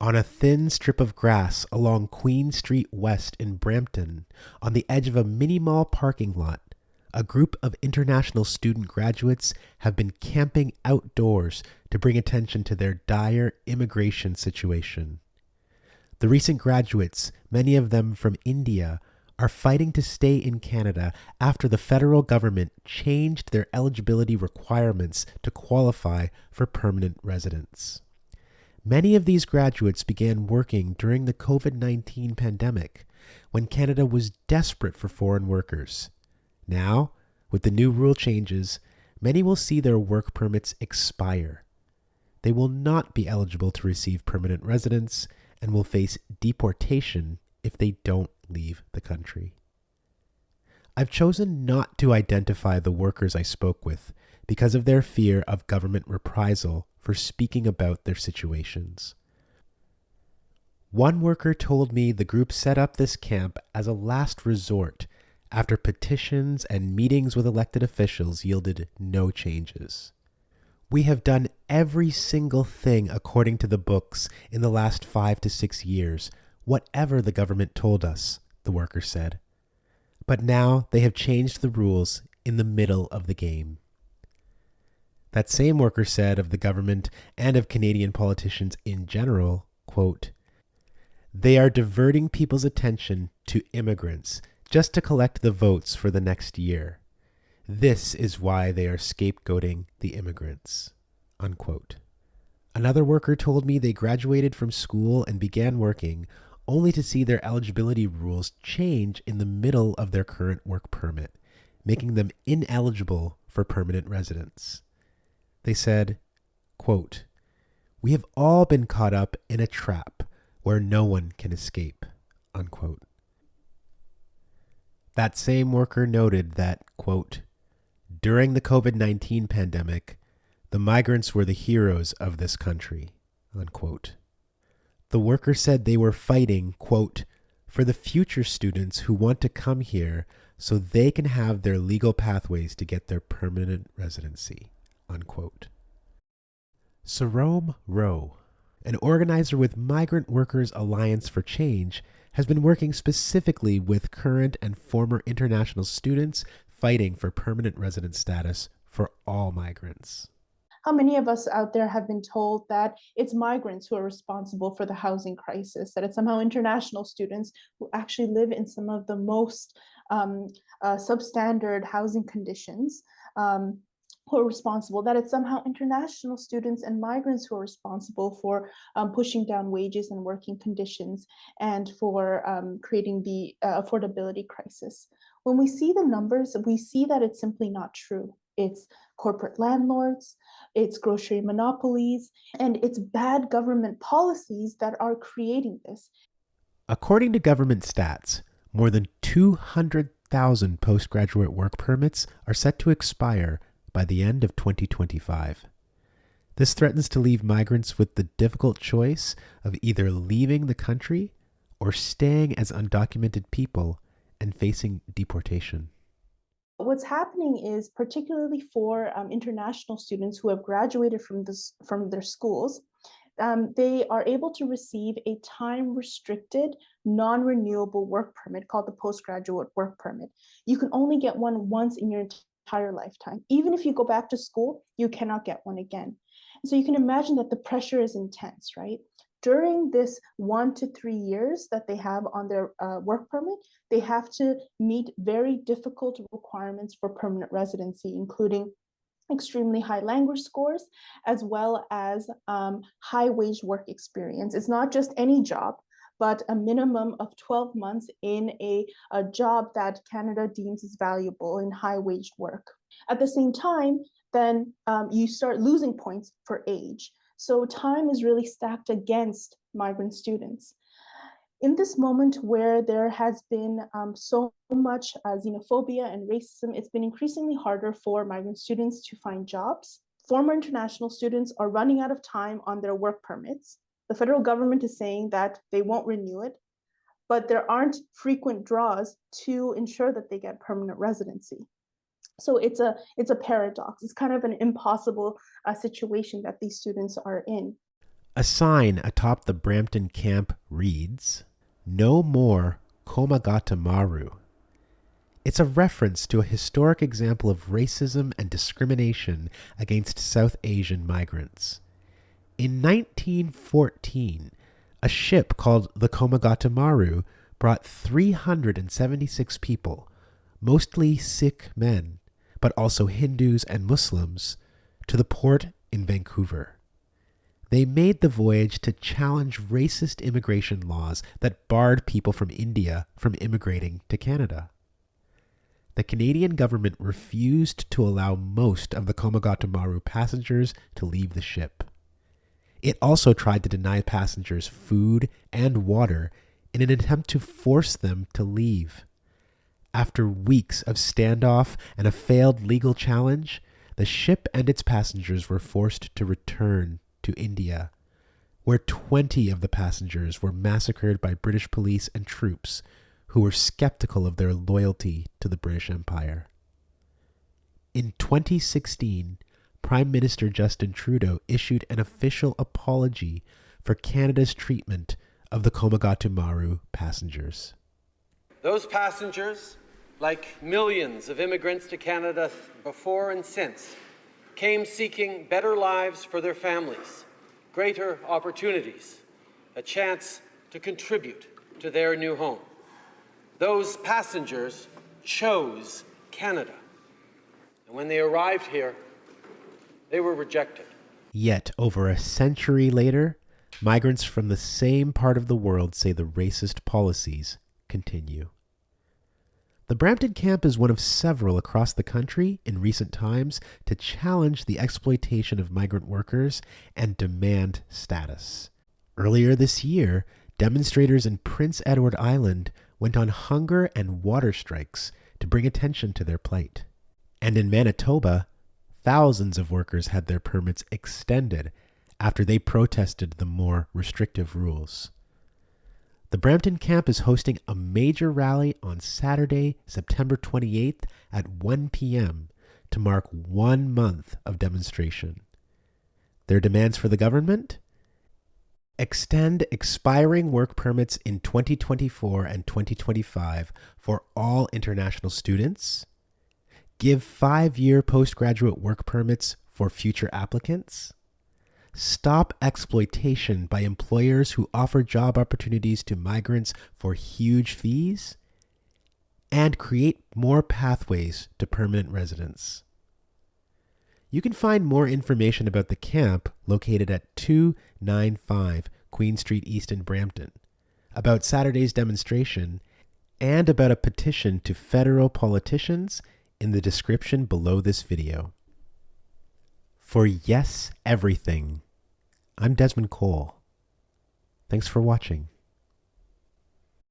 On a thin strip of grass along Queen Street West in Brampton, on the edge of a mini mall parking lot, a group of international student graduates have been camping outdoors to bring attention to their dire immigration situation. The recent graduates, many of them from India, are fighting to stay in Canada after the federal government changed their eligibility requirements to qualify for permanent residence. Many of these graduates began working during the COVID-19 pandemic, when Canada was desperate for foreign workers. Now, with the new rule changes, many will see their work permits expire. They will not be eligible to receive permanent residence and will face deportation if they don't leave the country. I've chosen not to identify the workers I spoke with because of their fear of government reprisal for speaking about their situations. One worker told me the group set up this camp as a last resort after petitions and meetings with elected officials yielded no changes. We have done every single thing according to the books in the last 5 to 6 years, whatever the government told us, the worker said. But now they have changed the rules in the middle of the game. That same worker said of the government and of Canadian politicians in general, quote, "They are diverting people's attention to immigrants just to collect the votes for the next year. This is why they are scapegoating the immigrants." Unquote. Another worker told me they graduated from school and began working only to see their eligibility rules change in the middle of their current work permit, making them ineligible for permanent residence. They said, quote, "We have all been caught up in a trap where no one can escape." Unquote. That same worker noted that, quote, "During the COVID-19 pandemic, the migrants were the heroes of this country." Unquote. The worker said they were fighting, quote, "for the future students who want to come here so they can have their legal pathways to get their permanent residency." Unquote. Sarome Rowe, an organizer with Migrant Workers Alliance for Change, has been working specifically with current and former international students fighting for permanent resident status for all migrants. How many of us out there have been told that it's migrants who are responsible for the housing crisis, that it's somehow international students who actually live in some of the most substandard housing conditions who are responsible, that it's somehow international students and migrants who are responsible for pushing down wages and working conditions and for creating the affordability crisis. When we see the numbers, we see that it's simply not true. It's corporate landlords, it's grocery monopolies, and it's bad government policies that are creating this. According to government stats, more than 200,000 postgraduate work permits are set to expire by the end of 2025. This threatens to leave migrants with the difficult choice of either leaving the country or staying as undocumented people and facing deportation. What's happening is, particularly for international students who have graduated from their schools, they are able to receive a time-restricted, non-renewable work permit called the postgraduate work permit. You can only get one once in your entire lifetime. Even if you go back to school, you cannot get one again. And so you can imagine that the pressure is intense, right? During this 1 to 3 years that they have on their work permit, they have to meet very difficult requirements for permanent residency, including extremely high language scores, as well as high wage work experience. It's not just any job, but a minimum of 12 months in a job that Canada deems as valuable in high wage work. At the same time, then you start losing points for age. So time is really stacked against migrant students. In this moment where there has been so much xenophobia and racism, it's been increasingly harder for migrant students to find jobs. Former international students are running out of time on their work permits. The federal government is saying that they won't renew it, but there aren't frequent draws to ensure that they get permanent residency. So it's a paradox. It's kind of an impossible situation that these students are in. A sign atop the Brampton camp reads, "No more Komagatamaru." It's a reference to a historic example of racism and discrimination against South Asian migrants. In 1914, a ship called the Komagatamaru brought 376 people, mostly Sikh men, but also Hindus and Muslims, to the port in Vancouver. They made the voyage to challenge racist immigration laws that barred people from India from immigrating to Canada. The Canadian government refused to allow most of the Komagatamaru passengers to leave the ship. It also tried to deny passengers food and water in an attempt to force them to leave. After weeks of standoff and a failed legal challenge, the ship and its passengers were forced to return to India, where 20 of the passengers were massacred by British police and troops who were skeptical of their loyalty to the British Empire. In 2016, Prime Minister Justin Trudeau issued an official apology for Canada's treatment of the Komagatamaru passengers. Those passengers, like millions of immigrants to Canada before and since, came seeking better lives for their families, greater opportunities, a chance to contribute to their new home. Those passengers chose Canada. And when they arrived here, they were rejected. Yet, over a century later, migrants from the same part of the world say the racist policies continue. The Brampton camp is one of several across the country in recent times to challenge the exploitation of migrant workers and demand status. Earlier this year, demonstrators in Prince Edward Island went on hunger and water strikes to bring attention to their plight. And in Manitoba, thousands of workers had their permits extended after they protested the more restrictive rules. The Brampton camp is hosting a major rally on Saturday, September 28th at 1 p.m. to mark 1 month of demonstration. Their demands for the government? Extend expiring work permits in 2024 and 2025 for all international students. Give 5-year postgraduate work permits for future applicants. Stop exploitation by employers who offer job opportunities to migrants for huge fees. And create more pathways to permanent residence. You can find more information about the camp located at 295 Queen Street East in Brampton, about Saturday's demonstration, and about a petition to federal politicians in the description below this video. For Yes Everything, I'm Desmond Cole. Thanks for watching.